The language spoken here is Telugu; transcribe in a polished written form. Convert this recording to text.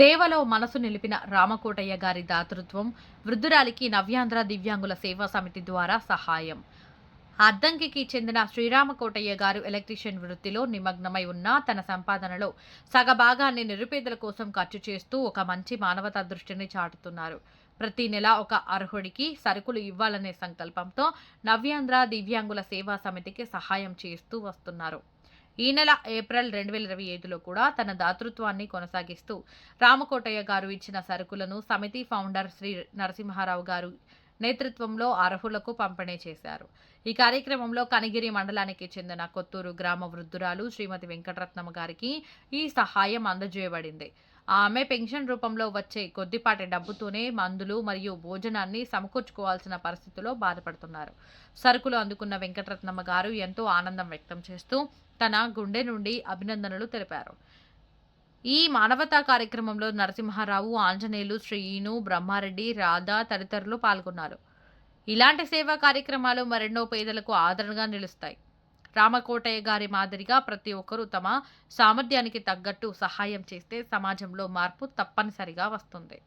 సేవలో మనసు నిలిపిన రామకోటయ్య గారి దాతృత్వం, వృద్ధురాలికి నవ్యాంధ్ర దివ్యాంగుల సేవా సమితి ద్వారా సహాయం. అద్దంకికి చెందిన శ్రీరామకోటయ్య గారు ఎలక్ట్రీషియన్ వృత్తిలో నిమగ్నమై ఉన్న తన సంపాదనలో సగభాగాన్ని నిరుపేదల కోసం ఖర్చు చేస్తూ ఒక మంచి మానవతా దృష్టిని చాటుతున్నారు. ప్రతి నెల ఒక అర్హుడికి సరుకులు ఇవ్వాలనే సంకల్పంతో నవ్యాంధ్ర దివ్యాంగుల సేవా సమితికి సహాయం చేస్తూ వస్తున్నారు. ఈ నెల ఏప్రిల్ 2025లో కూడా తన దాతృత్వాన్ని కొనసాగిస్తూ రామకోటయ్య గారు ఇచ్చిన సరుకులను సమితి ఫౌండర్ శ్రీ నరసింహారావు గారు నేతృత్వంలో అర్హులకు పంపిణీ చేశారు. ఈ కార్యక్రమంలో కనిగిరి మండలానికి చెందిన కొత్తూరు గ్రామ వృద్ధురాలు శ్రీమతి వెంకటరత్నమ్మ గారికి ఈ సహాయం అందజేయబడింది. ఆమె పెన్షన్ రూపంలో వచ్చే కొద్దిపాటి డబ్బుతోనే మందులు మరియు భోజనాన్ని సమకూర్చుకోవాల్సిన పరిస్థితిలో బాధపడుతున్నారు. సరుకులు అందుకున్న వెంకటరత్నమ్మ గారు ఎంతో ఆనందం వ్యక్తం చేస్తూ తన గుండె నుండి అభినందనలు తెలిపారు. ఈ మానవతా కార్యక్రమంలో నరసింహారావు, ఆంజనేయులు, శ్రీను, బ్రహ్మారెడ్డి, రాధా తదితరులు పాల్గొన్నారు. ఇలాంటి సేవా కార్యక్రమాలు మరెన్నో పేదలకు ఆదరణగా నిలుస్తాయి. రామకోటయ్య గారి మాదిరిగా ప్రతి ఒక్కరూ తమ సామర్థ్యానికి తగ్గట్టు సహాయం చేస్తే సమాజంలో మార్పు తప్పనిసరిగా వస్తుంది.